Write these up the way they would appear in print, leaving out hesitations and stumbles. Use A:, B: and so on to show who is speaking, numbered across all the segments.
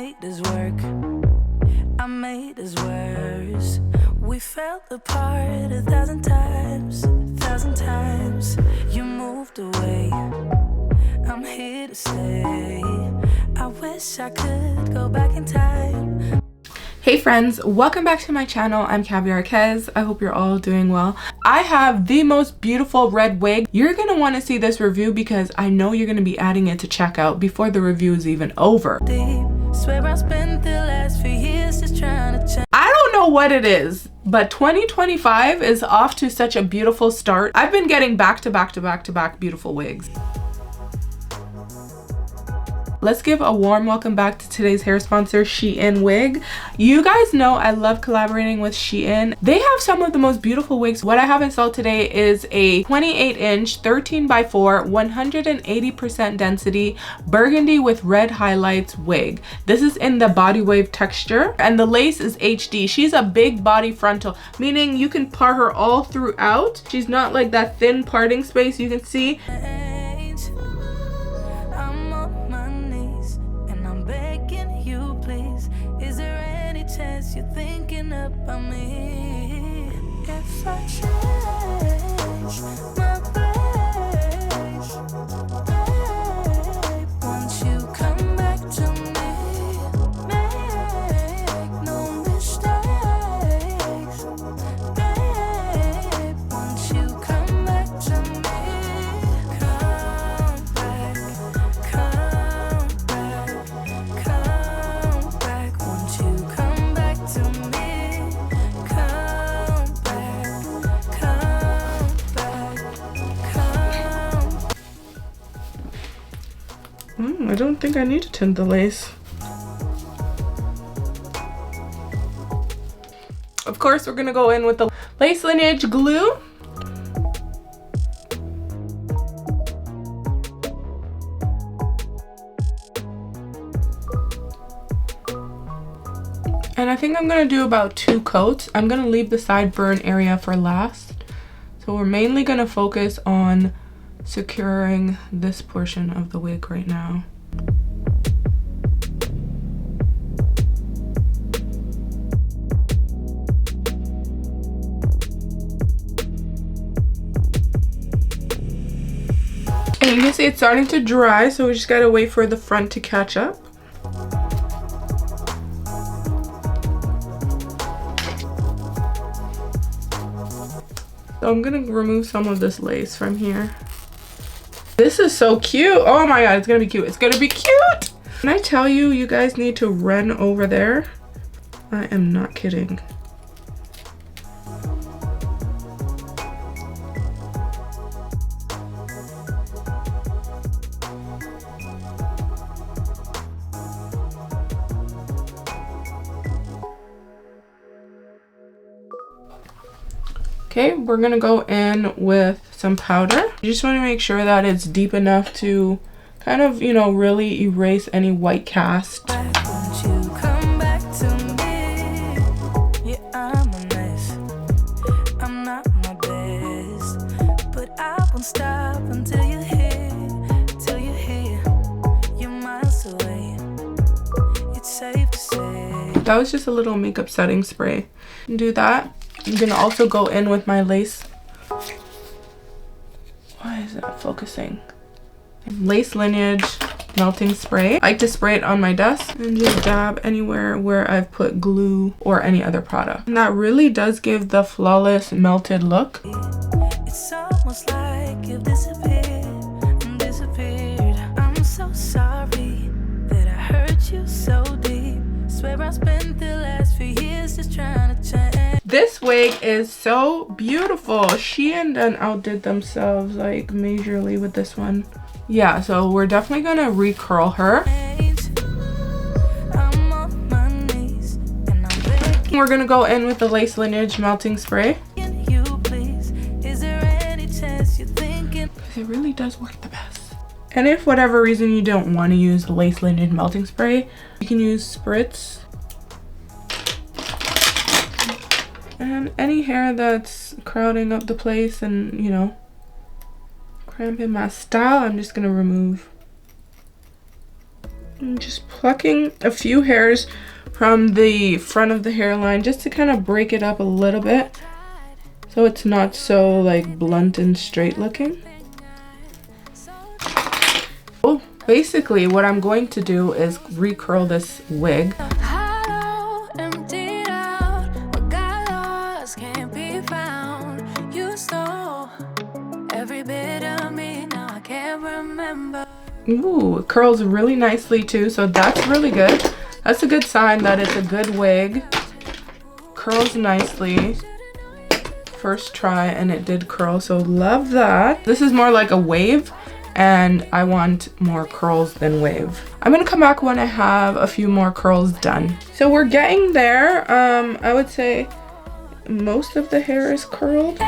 A: made this work. I made this worse. We fell apart 1,000 times, 1,000 times. You moved away. I'm here to stay. I wish I could go back in time.
B: Hey friends, welcome back to my channel. I'm caviarkezzy. I hope you're all doing well. I have the most beautiful red wig. You're gonna want to see this review because I know you're gonna be adding it to checkout before the review is even over.
A: Swear I spent the last few years just trying to change.
B: I don't know what it is, but 2025 is off to such a beautiful start. I've been getting back to back beautiful wigs. Let's give a warm welcome back to today's hair sponsor, SHEIN Wig. You guys know I love collaborating with SHEIN. They have some of the most beautiful wigs. What I have installed today is a 28-inch 13x4 180% density burgundy with red highlights wig. This is in the body wave texture and the lace is HD. She's a big body frontal, meaning you can part her all throughout. She's not like that thin parting space you can see.
A: You're thinking about me. If I change my ways, babe, won't you come back to me? Make no mistakes, babe, won't you come back to me? Come back, come back, come back, won't you come back to me? Come back, come back, come.
B: I don't think I need to tint the lace. Of course, we're gonna go in with the lace lineage glue. And I think I'm gonna do about 2 coats. I'm gonna leave the sideburn area for last. So we're mainly gonna focus on securing this portion of the wig right now. And you can see it's starting to dry, so we just gotta wait for the front to catch up. So I'm gonna remove some of this lace from here. This is so cute. Oh my god, it's gonna be cute. It's gonna be cute! Can I tell you, you guys need to run over there? I am not kidding. Okay, we're gonna go in with some powder. You just want to make sure that it's deep enough to kind of, you know, really erase any white cast.
A: Won't you come back to me? Yeah, I'm a mess. I'm not my best, but I won't stop until you're here. Till you're here, you're miles away. It's safe to say.
B: That was just a little makeup setting spray. Do that. I'm gonna also go in with my lace. Why is it not focusing? Lace lineage melting spray. I like to spray it on my desk and just dab anywhere where I've put glue or any other product. And that really does give the flawless melted look.
A: It's almost like you've disappeared. I'm so sorry that I hurt you so deep. Swear I spent the last few years just trying to change.
B: This wig is so beautiful. SHEIN done outdid themselves like majorly with this one. Yeah, so we're definitely gonna recurl her. We're gonna go in with the lace lineage melting spray. Because it really does work the best. And if whatever reason you don't want to use the lace lineage melting spray, you can use spritz. And any hair that's crowding up the place and, you know, cramping my style, I'm just gonna remove. I'm just plucking a few hairs from the front of the hairline just to kind of break it up a little bit so it's not so like blunt and straight looking. Oh, basically what I'm going to do is recurl this wig. Ooh, it curls really nicely too, so that's really good. That's a good sign that it's a good wig. Curls nicely. First try and it did curl, so love that. This is more like a wave and I want more curls than wave. I'm gonna come back when I have a few more curls done. So we're getting there. I would say most of the hair is curled.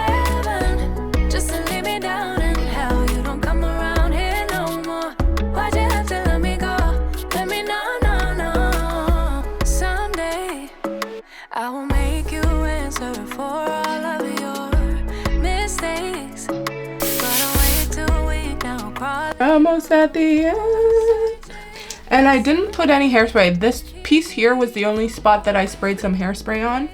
B: Almost at the end. And I didn't put any hairspray. This piece here was the only spot that I sprayed some hairspray on.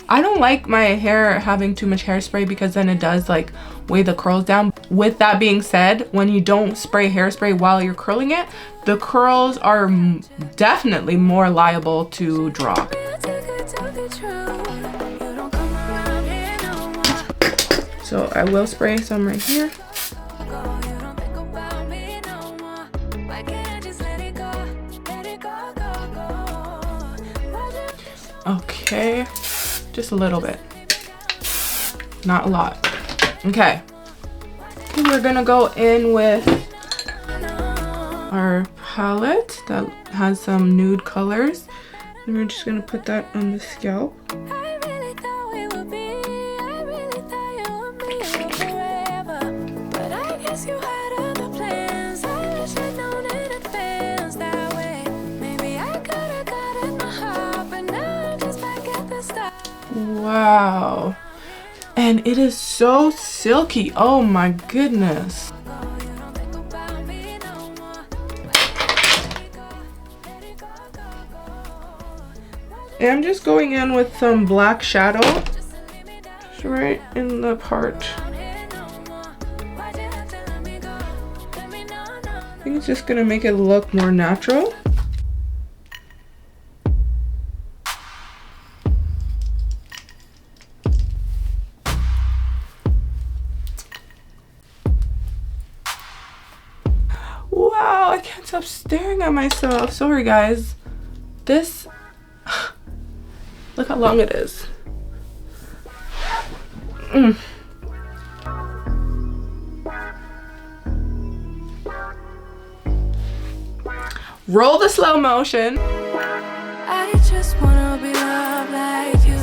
B: I don't like my hair having too much hairspray because then it does like weigh the curls down. With that being said, when you don't spray hairspray while you're curling it, the curls are definitely more liable to drop. So I will spray some right here. Okay, just a little bit, not a lot. Okay, we're gonna go in with our palette that has some nude colors, and we're just gonna put that on the scalp. Wow, and it is so silky. Oh my goodness. And I'm just going in with some black shadow just right in the part. I think it's just gonna make it look more natural. Wow, I can't stop staring at myself. Sorry guys. This, look how long it is. Roll the slow motion.
A: I just wanna be loved like you.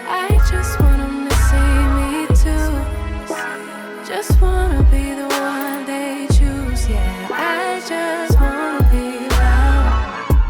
A: I just want them to see me too. Just wanna be the one they choose. Yeah, I just wanna be loved.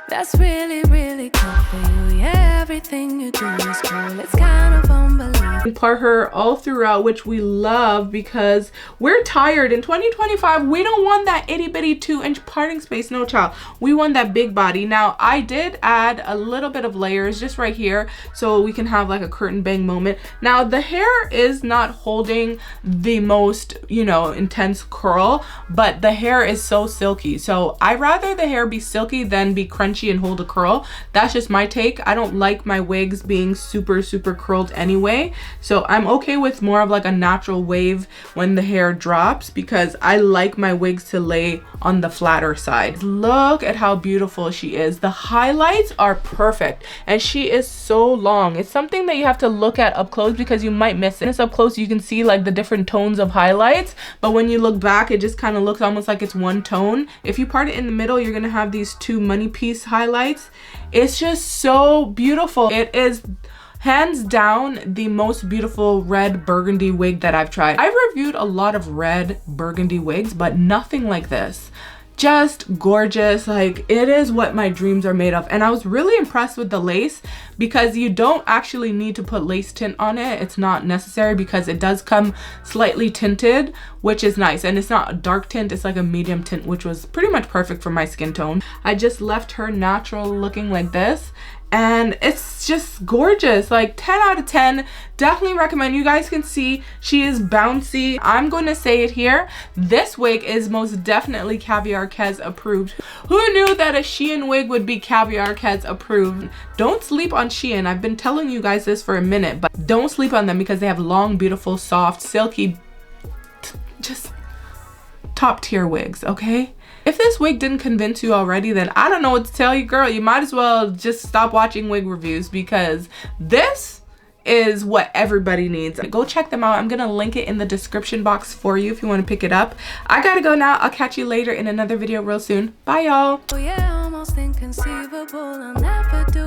A: That's really, really good for you. Yeah, everything you do is cool. It's kind of unbelievable.
B: Part her all throughout, which we love because we're tired. In 2025, we don't want that itty bitty 2-inch parting space, no child. We want that big body. Now, I did add a little bit of layers just right here so we can have like a curtain bang moment. Now, the hair is not holding the most, you know, intense curl, but the hair is so silky. So I'd rather the hair be silky than be crunchy and hold a curl. That's just my take. I don't like my wigs being super curled anyway. So I'm okay with more of like a natural wave when the hair drops because I like my wigs to lay on the flatter side. Look at how beautiful she is. The highlights are perfect and she is so long. It's something that you have to look at up close because you might miss it. It's up close, you can see like the different tones of highlights, but when you look back, it just kind of looks almost like it's one tone. If you part it in the middle, you're gonna have these two money piece highlights. It's just so beautiful. It is hands down the most beautiful red burgundy wig that I've tried. I've reviewed a lot of red burgundy wigs, but nothing like this. just gorgeous. Like, it is what my dreams are made of. And I was really impressed with the lace, because you don't actually need to put lace tint on it. It's not necessary, because it does come slightly tinted, which is nice. And it's not a dark tint, it's like a medium tint, which was pretty much perfect for my skin tone. I just left her natural looking like this, and it's just gorgeous. Like 10 out of 10. Definitely recommend. You guys can see she is bouncy. I'm going to say it here, this wig is most definitely caviarkezzy approved. Who knew that a SHEIN wig would be caviarkezzy approved? Don't sleep on SHEIN. I've been telling you guys this for a minute, but don't sleep on them, because they have long, beautiful, soft, silky, just top tier wigs, okay? If this wig didn't convince you already, then I don't know what to tell you, girl. You might as well just stop watching wig reviews, because this is what everybody needs. Go check them out. I'm gonna link it in the description box for you if you want to pick it up. I gotta go now. I'll catch you later in another video real soon. Bye, y'all.
A: Oh yeah, almost inconceivable. I'll never do